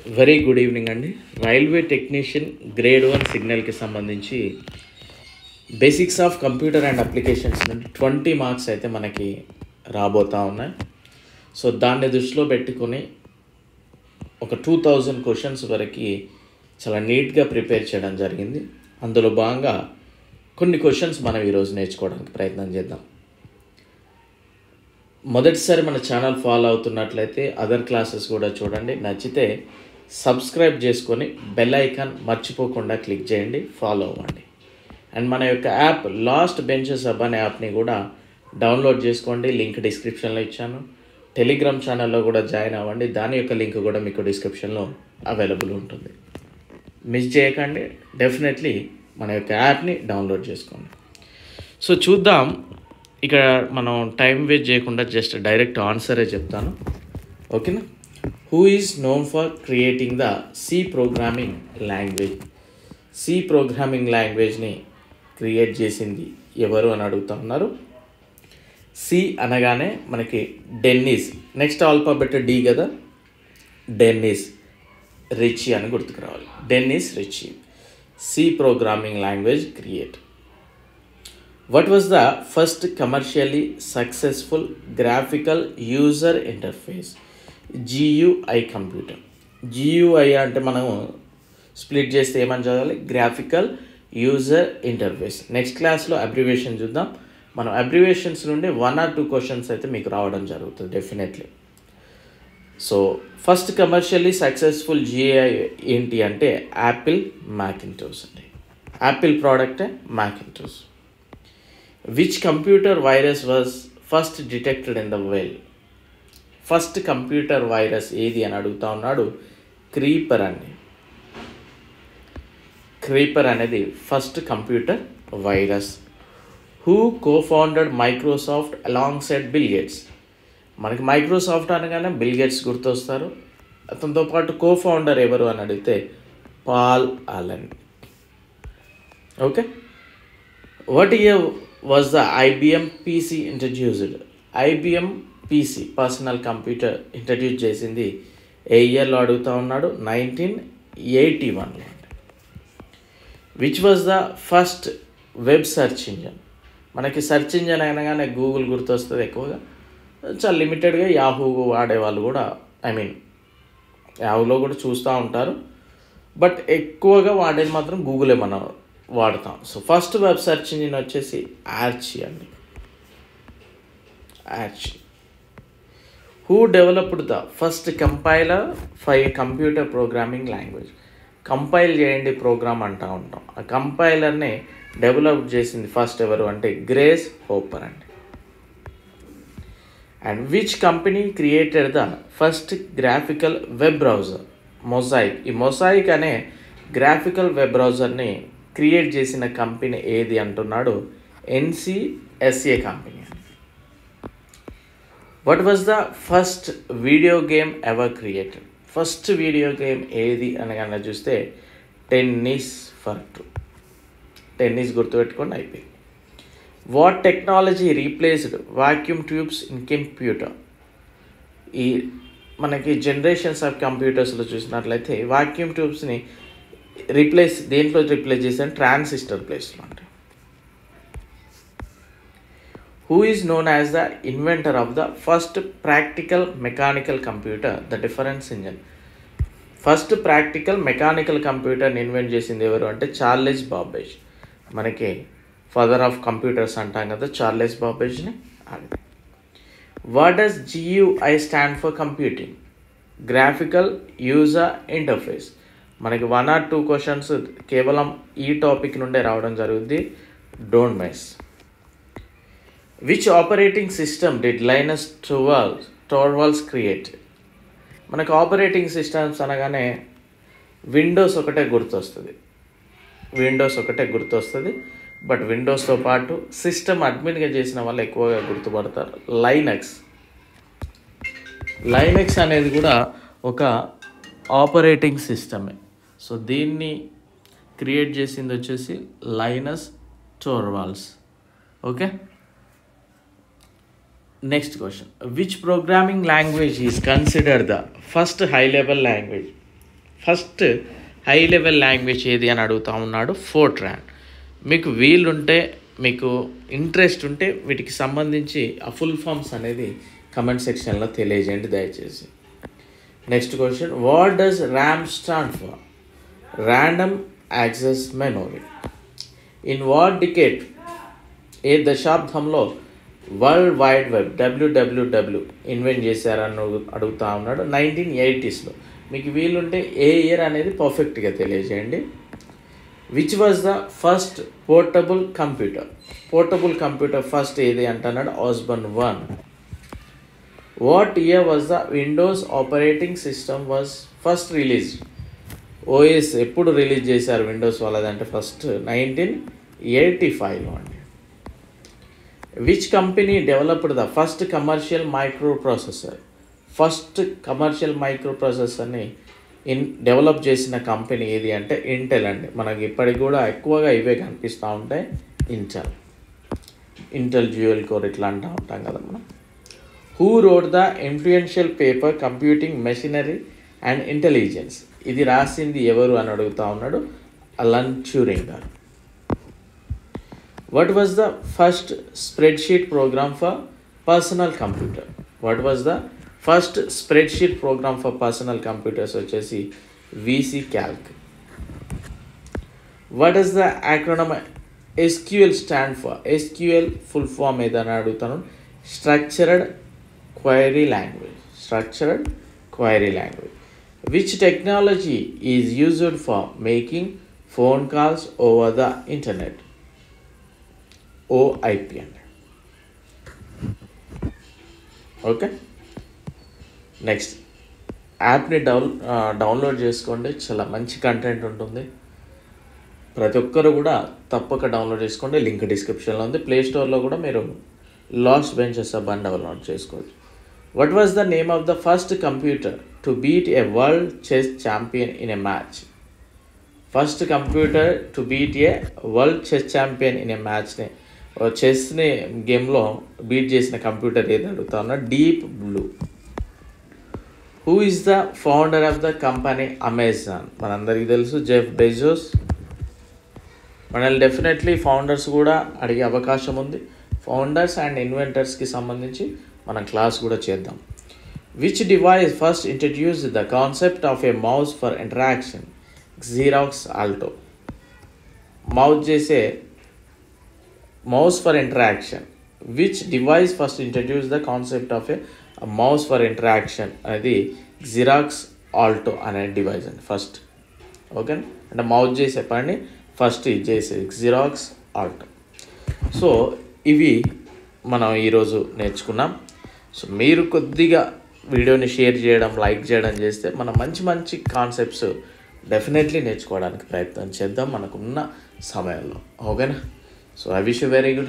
Very good evening అండి. Railway technician grade 1 సిగ్నల్కి సంబంధించి basics of computer and applications నుండి 20 marks అయితే మనకి రాబోతూ ఉన్నాయి. సో దాన్ని దృష్టిలో పెట్టుకొని ఒక 2000 క్వశ్చన్స్ వరకు చాలా నీట్గా ప్రిపేర్ చేయడం జరిగింది. అందులో భాగంగా కొన్ని క్వశ్చన్స్ మనం ఈరోజు నేర్చుకోవడానికి ప్రయత్నం చేద్దాం. మొదటిసారి మన ఛానల్ ఫాలో అవుతున్నట్లయితే అదర్ క్లాసెస్ కూడా చూడండి. నచ్చితే సబ్స్క్రైబ్ చేసుకొని బెల్ ఐకాన్ మర్చిపోకుండా క్లిక్ చేయండి, ఫాలో అవ్వండి. అండ్ మన యొక్క యాప్ లాస్ట్ బెంచెస్ హబ్ అనే యాప్ని కూడా డౌన్లోడ్ చేసుకోండి. లింక్ డిస్క్రిప్షన్లో ఇచ్చాను. టెలిగ్రామ్ ఛానల్లో కూడా జాయిన్ అవ్వండి. దాని యొక్క లింక్ కూడా మీకు డిస్క్రిప్షన్లో అవైలబుల్ ఉంటుంది. మిస్ చేయకండి. డెఫినెట్లీ మన యొక్క యాప్ని డౌన్లోడ్ చేసుకోండి. సో చూద్దాం. ఇక్కడ మనం టైం వేస్ట్ చేయకుండా జస్ట్ డైరెక్ట్ ఆన్సరే చెప్తాను, ఓకేనా. Who is known for creating the C programming language? C programming లాంగ్వేజ్ని క్రియేట్ చేసింది ఎవరు అని అడుగుతా ఉన్నారు. సి అనగానే మనకి డెన్నిస్, నెక్స్ట్ ఆల్ఫాబెట్ డి కదా, డెన్నిస్ రిచీ అని గుర్తుకు రావాలి. Dennis Ritchie C programming language create. What was the first commercially successful graphical user interface? GUI computer. GUI అంటే మనం స్ప్లిట్ చేస్తే ఏమని చదవాలి? Graphical user interface. నెక్స్ట్ క్లాస్లో అబ్రివేషన్ చూద్దాం. మనం అబ్రివేషన్స్ నుండి 1 or 2 క్వశ్చన్స్ అయితే మీకు రావడం జరుగుతుంది definitely. So first commercially successful GUI ఏంటి అంటే యాపిల్ మ్యాకింటోష్ అండి. యాపిల్ ప్రోడక్టే Macintosh. Which computer virus was first detected in the world? First computer virus ఏది అని అడుగుతా ఉన్నాడు. క్రీపర్ అండి. క్రీపర్ అనేది first computer virus. Who cofounded Microsoft alongside Bill Gates? మనకి మైక్రోసాఫ్ట్ అనగానే బిల్ గేట్స్ గుర్తొస్తారు. అతనితో పాటు కోఫౌండర్ ఎవరు అని అడిగితే Paul Allen. Okay. What year was the IBM PC introduced? IBM PC personal computer introduce చేసింది ఏ ఇయర్లో అడుగుతూ ఉన్నాడు. 1981లో. Which was the first web search engine? మనకి సెర్చ్ ఇంజన్ అనగానే గూగుల్ గుర్తొస్తుంది ఎక్కువగా. చాలా లిమిటెడ్గా యాహూ వాడేవాళ్ళు కూడా, యాహూలో కూడా చూస్తూ ఉంటారు, బట్ ఎక్కువగా వాడేది మాత్రం గూగులే మనం వాడతాం. So first web search engine వచ్చేసి ఆర్చీ అండి. Archie. Who developed the first compiler for a computer programming language? Compile చేయండి ప్రోగ్రామ్ అంటూ ఉంటాం. ఆ కంపైలర్ని డెవలప్ చేసింది ఫస్ట్ ఎవరు అంటే గ్రేస్ హోపర్ అండి. And which company created the first graphical web browser? Mosaic. ఈ మొజాయిక్ అనే గ్రాఫికల్ వెబ్ బ్రౌజర్ని క్రియేట్ చేసిన కంపెనీ ఏది అంటున్నాడు. NCSA company. What was the first video game ever created? First video game ఏది అనగానే చూస్తే టెన్నిస్ ఫర్ 2. టెన్నిస్ గుర్తుపెట్టుకోండి, అయిపోయింది. What technology replaced vacuum tubes in computer? ఈ మనకి జనరేషన్స్ ఆఫ్ కంప్యూటర్స్లో చూసినట్లయితే వాక్యూమ్ ట్యూబ్స్ని దేంట్లో రీప్లేస్ చేశాను? ట్రాన్సిస్టర్ ప్లేస్లో అంటే. Who is known as the inventor of the first practical mechanical computer? The difference engine. First practical mechanical కంప్యూటర్ని ఇన్వెంట్ చేసింది ఎవరు అంటే చార్లెస్ బాబేజ్. మనకి ఫాదర్ ఆఫ్ కంప్యూటర్స్ అంటాం కదా, చార్లెస్ బాబేజ్ని. What does GUI stand for? Computing graphical user interface. మనకి 1 or 2 questions కేవలం ఈ టాపిక్ నుండే రావడం జరుగుద్ది, don't miss. Which operating system did లైనస్ Torvalds create? మనకు ఆపరేటింగ్ సిస్టమ్స్ అనగానే విండోస్ ఒకటే గుర్తొస్తుంది, బట్ విండోస్తో పాటు సిస్టమ్ అడ్మిన్గా చేసిన వాళ్ళు ఎక్కువగా గుర్తుపడతారు. లైనక్స్ అనేది కూడా ఒక ఆపరేటింగ్ సిస్టమే. సో దీన్ని క్రియేట్ చేసింది వచ్చేసి Linus Torvalds. Okay. Next question. Which programming language is considered the first high level language? First high level language ఏది అని అడుగుతా ఉన్నాడు. ఫోర్ట్రాన్. మీకు వీలుంటే, మీకు ఇంట్రెస్ట్ ఉంటే వీటికి సంబంధించి ఆ ఫుల్ ఫామ్స్ అనేది కమెంట్ సెక్షన్లో తెలియజేయండి దయచేసి. Next question, what does RAM stand for? Random access memory. In what decade? ఏ దశాబ్దంలో world wide web WWW invent చేశారని అడుగుతా ఉన్నాడు. 1980s. మీకు వీలుంటే ఏ ఇయర్ అనేది పర్ఫెక్ట్గా తెలియజేయండి. Which was the first portable computer? Portable computer first ఏది అంటున్నాడు. Osborne 1. What year was the Windows operating system was first released? OS ఎప్పుడు రిలీజ్ చేశారు విండోస్ వాళ్ళదంటే ఫస్ట్ 1985 అండి. Which company developed the first commercial microprocessor? First commercial మైక్రో ప్రాసెసర్ని develop చేసిన company ఏది అంటే ఇంటెల్ అండి. మనకి ఇప్పటికి కూడా ఎక్కువగా ఇవే కనిపిస్తూ ఉంటాయి. ఇంటెల్ డ్యూయల్ కోర్ ఇట్లా అంటూ ఉంటాం కదా మనం. Who wrote the influential paper computing machinery and intelligence? ఇది రాసింది ఎవరు అని అడుగుతా ఉన్నాడు. అలన్ ట్యూరింగ్ గారు. What was the first spreadsheet program for personal computer? What was the first spreadsheet program for personal computers వచ్చేసి VC Calc. What is the acronym SQL stand for? SQL full form ఏదని అడుగుతాను. Structured query language. Structured query language. Which technology is used for making phone calls over the internet? OIP. Okay, next యాప్ని download చేసుకోండి. చాలా మంచి content ఉంటుంది. ప్రతి ఒక్కరు కూడా తప్పక డౌన్లోడ్ చేసుకోండి. లింక్ డిస్క్రిప్షన్లో ఉంది. ప్లే స్టోర్లో కూడా మీరు లాస్ట్ బెంచెస్ అప్ అని డౌన్లోడ్ చేసుకోవచ్చు. What was the name of the first computer to beat a world chess champion in a match? First computer to beat a world chess champion in a match ని చెస్ని గేమ్లో beat చేసిన computer ఏది అడుగుతా ఉన్నా. Deep blue. Who is the founder of the company Amazon? మనందరికీ తెలుసు Jeff Bezos. మనల్ని definitely founders కూడా అడిగే అవకాశం ఉంది. ఫౌండర్స్ అండ్ ఇన్వెంటర్స్కి సంబంధించి మనం క్లాస్ కూడా చేద్దాం. Which device first introduced the concept of A mouse for interaction? Xerox Alto. Mouse for interaction. Which device first introduce the concept of A mouse for interaction అనేది xerox Alto అనే device అండి first. Okay, అంటే mouse చేసే పని first ఇది చేసేది xerox Alto. So ఇవి మనం ఈరోజు నేర్చుకున్నాం. సో మీరు కొద్దిగా వీడియోని షేర్ చేయడం, లైక్ చేయడం చేస్తే మనం మంచి మంచి కాన్సెప్ట్స్ డెఫినెట్లీ నేర్చుకోవడానికి ప్రయత్నం చేద్దాం మనకున్న సమయంలో. ఓకేనా? So I wish you very good.